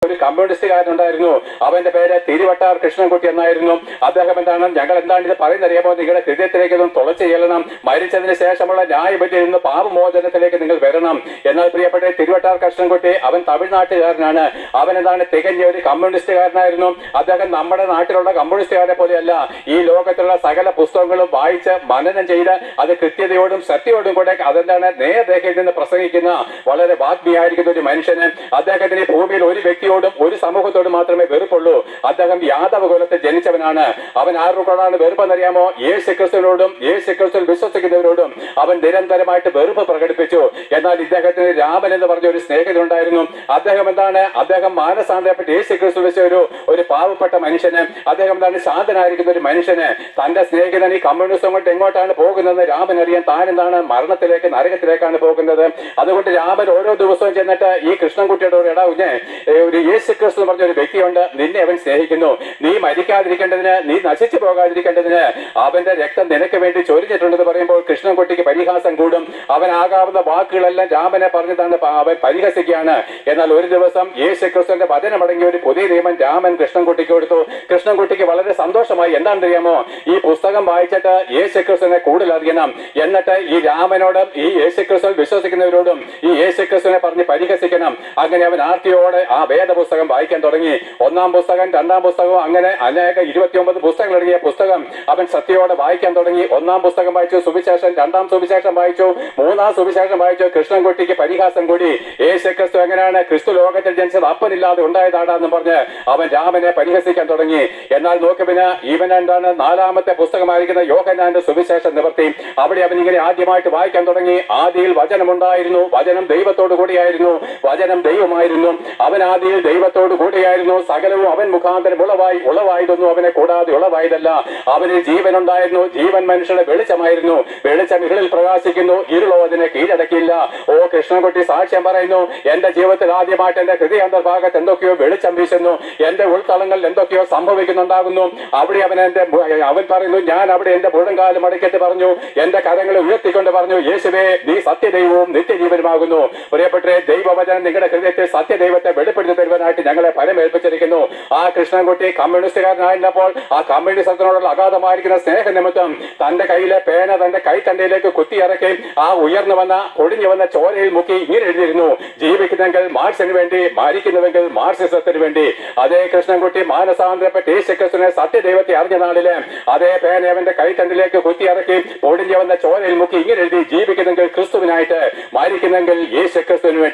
ഒരു കമ്മ്യൂണിസ്റ്റുകാരനുണ്ടായിരുന്നു. അവന്റെ പേര് തിരുവട്ടാർ കൃഷ്ണൻകുട്ടി എന്നായിരുന്നു. അദ്ദേഹം എന്താണ്, ഞങ്ങൾ എന്താണ് ഇത് പറയുന്നറിയാമോ, നിങ്ങളുടെ ഹൃദയത്തിലേക്ക് ഇതൊന്ന് തുളച്ചു ചെല്ലണം, മരിച്ചതിന് ശേഷമുള്ള ന്യായബുദ്ധിയിൽ നിന്ന് പാപമോചനത്തിലേക്ക് നിങ്ങൾ വരണം. എന്നാൽ പ്രിയപ്പെട്ട തിരുവട്ടാർ കൃഷ്ണൻകുട്ടി അവൻ തമിഴ്നാട്ടുകാരനാണ്. അവൻ എന്താണ്, തികഞ്ഞ ഒരു കമ്മ്യൂണിസ്റ്റുകാരനായിരുന്നു. അദ്ദേഹം നമ്മുടെ നാട്ടിലുള്ള കമ്മ്യൂണിസ്റ്റുകാരെ പോലെയല്ല, ഈ ലോകത്തുള്ള സകല പുസ്തകങ്ങളും വായിച്ച് മനനം ചെയ്ത് അത് കൃത്യതയോടും സത്യയോടും കൂടെ അതെന്താണ് നേർരേഖയിൽ നിന്ന് പ്രസംഗിക്കുന്ന വളരെ വാഗ്മിയായിരിക്കുന്ന ഒരു മനുഷ്യന്. അദ്ദേഹത്തിന് ഭൂമിയിൽ ഒരു വ്യക്തിയോടും ഒരു സമൂഹത്തോടും മാത്രമേ വെറുപ്പുള്ളൂ. അദ്ദേഹം യാദവ കുലത്തിൽ ജനിച്ചവനാണ്. അവൻ ആരോടാണ് വെറുപ്പെന്നറിയാമോ? യേശു ക്രിസ്തുവിനോടും യേശു ക്രിസ്തുവിൽ വിശ്വസിക്കുന്നവരോടും അവൻ നിരന്തരമായിട്ട് വെറുപ്പ് പ്രകടിപ്പിച്ചു. എന്നാൽ ഇദ്ദേഹത്തിന് രാമൻ എന്ന് പറഞ്ഞ ഒരു സ്നേഹിതനുണ്ടായിരുന്നു. അദ്ദേഹം എന്താണ്, അദ്ദേഹം മാനസാന്തരപ്പെട്ട് യേശു ക്രിസ്തു വെച്ച ഒരു പാവപ്പെട്ട മനുഷ്യന്, അദ്ദേഹം എന്താണ് ശാന്തനായിരിക്കുന്ന ഒരു മനുഷ്യന് തന്റെ സ്നേഹിതൻ ഈ കമ്മ്യൂണിസം കൊണ്ട് എങ്ങോട്ടാണ് പോകുന്നത് രാമൻ അറിയാൻ. താൻ എന്താണ് മരണത്തിലേക്ക്, നരകത്തിലേക്കാണ് പോകുന്നത്. അതുകൊണ്ട് രാമൻ ഓരോ ദിവസവും ചെന്നിട്ട് ഈ കൃഷ്ണൻകുട്ടിയുടെ ഒരു കുഞ്ഞെ, ഒരു യേശു ക്രിസ്തു പറഞ്ഞ ഒരു വ്യക്തിയുണ്ട്, നിന്നെ അവൻ സ്നേഹിക്കുന്നു, നീ മരിക്കാതിരിക്കേണ്ടതിന്, നീ നശിച്ചു പോകാതിരിക്കേണ്ടതിന് അവന്റെ രക്തം നിനക്ക് വേണ്ടി ചൊരിഞ്ഞിട്ടുണ്ടെന്ന് പറയുമ്പോൾ കൃഷ്ണൻകുട്ടിക്ക് പരിഹാസം കൂടും. അവനാകാവുന്ന വാക്കുകളെല്ലാം രാമനെ പറഞ്ഞതാണ് അവൻ പരിഹസിക്കുകയാണ്. എന്നാൽ ഒരു ദിവസം യേശു ക്രിസ്തുവിന്റെ വചനമടങ്ങിയ ഒരു പുതിയ നിയമം രാമൻ കൃഷ്ണൻകുട്ടിക്ക് കൊടുത്തു. കൃഷ്ണൻകുട്ടിക്ക് വളരെ സന്തോഷമായി. എന്താണെന്ന് അറിയാമോ? ഈ പുസ്തകം വായിച്ചിട്ട് യേശു ക്രിസ്തുവിനെ കൂടുതൽ അറിയണം. എന്നിട്ട് ഈ രാമനോടും ഈ യേശു ക്രിസ്തുവിൽ വിശ്വസിക്കുന്നവരോടും ഈ യേശു ക്രിസ്തുവിനെ പറഞ്ഞ് പരിഹസിക്കണം. അങ്ങനെ അവൻ ആർത്തിയോടെ ആ വേദപുസ്തകം വായിക്കാൻ തുടങ്ങി. ഒന്നാം പുസ്തകം, രണ്ടാം പുസ്തകവും അങ്ങനെ അനേക 29 പുസ്തകങ്ങൾ അടങ്ങിയ പുസ്തകം അവൻ സത്യയോടെ വായിക്കാൻ തുടങ്ങി. ഒന്നാം പുസ്തകം വായിച്ചു, സുവിശേഷം, രണ്ടാം സുവിശേഷം വായിച്ചു, മൂന്നാം സുവിശേഷം വായിച്ചു. കൃഷ്ണൻകുട്ടിക്ക് പരിഹാസം കൂടി. യേശു ക്രിസ്തു എങ്ങനെയാണ് ക്രിസ്തു ലോകത്തിൽ ജനിച്ചത്, അപ്പനില്ലാതെ ഉണ്ടായതാടാന്ന് പറഞ്ഞ് അവൻ രാമനെ പരിഹസിക്കാൻ തുടങ്ങി. എന്നാൽ നോക്കി പിന്നെ ഇവൻ എന്താണ്, നാലാമത്തെ പുസ്തകമായിരിക്കുന്ന യോഹന്നാന്റെ സുവിശേഷം നിവർത്തി. അവിടെ അവൻ ഇങ്ങനെ ആദ്യമായിട്ട് വായിക്കാൻ തുടങ്ങി. ആദിയിൽ വചനമുണ്ടായിരുന്നു, വചനം ദൈവത്തോടു കൂടിയായിരുന്നു, വചനം ദൈവമായിരുന്നു, അവൻ ആദിയിൽ ദൈവത്തോടു കൂടിയായിരുന്നു, സകലവും അവൻ മുഖാന്തരം ഉളവായതൊന്നും അവനെ കൂടാതെ ഉളവായതല്ല, അവനിൽ ജീവൻ ഉണ്ടായിരുന്നു, ജീവൻ മനുഷ്യരുടെ വെളിച്ചമായിരുന്നു, വെളിച്ചം ഇരുളിൽ പ്രകാശിക്കുന്നു, ഇരുളോ അതിനെ കീഴടക്കില്ല. ഓ കൃഷ്ണൻകുട്ടി സാക്ഷ്യം പറയുന്നു, എന്റെ ജീവിതത്തിൽ ആദ്യമായിട്ട് എന്റെ ഹൃദയാന്തർഭാഗത്ത് എന്തൊക്കെയോ വെളിച്ചം വീശുന്നു, എന്റെ ഉൾത്തളങ്ങളിൽ എന്തൊക്കെയോ സംഭവിക്കുന്നുണ്ടാകുന്നു. അവിടെ അവൻ പറയുന്നു, ഞാൻ അവിടെ എന്റെ മുഴങ്കാലം അടക്കിട്ട് പറഞ്ഞു, എന്റെ കരങ്ങളെ ഉയർത്തിക്കൊണ്ട് പറഞ്ഞു, യേശുവേ നീ സത്യദൈവവും നിത്യജീവനുമാകുന്നു. പ്രിയപ്പെട്ടെ, ദൈവവചനം നിങ്ങളുടെ ഹൃദയത്തിൽ സത്യദൈവത്തെ വെളിപ്പെടുത്തി തരുവാനായിട്ട് ഞങ്ങളെ ഫലമേൽപ്പിച്ചിരിക്കുന്നു. ആ കൃഷ്ണൻകുട്ടി കമ്മ്യൂണിസ്റ്റുകാരനായിരുന്നപ്പോൾ ആ കമ്മ്യൂണിസത്തിനോടുള്ള അഗാധമായിരിക്കുന്ന സ്നേഹനിമിത്തം തന്റെ കയ്യിലെ പേന തന്റെ കൈത്തണ്ടയിലേക്ക് കുത്തിയിറക്കി ആ ഉയർന്നു വന്ന ഒടിഞ്ഞു വന്ന ചോരയിൽ മുക്കി ഇങ്ങനെ എഴുതിയിരുന്നു, ജീവിക്കുന്നെങ്കിൽ മാർക്സിന് വേണ്ടി, മരിക്കുന്നുവെങ്കിൽ മാർക്സിസത്തിന് വേണ്ടി. അതേ കൃഷ്ണൻകുട്ടി മാനസാന്തരപ്പെട്ട് യേശു ക്രിസ്തുവിനെ സത്യദൈവത്തെ അറിഞ്ഞ നാളില് അതേ പേന അവന്റെ കൈത്തണ്ടിലേക്ക് കുത്തിയിറക്കി ഒടിഞ്ഞു വന്ന ചോരയിൽ മുക്കി ഇങ്ങനെ എഴുതി, ജീവിക്കുന്നെങ്കിൽ ക്രിസ്തുവിനായിട്ട്, മരിക്കുന്നെങ്കിൽ യേശു ക്രിസ്തുവിന് വേണ്ടി.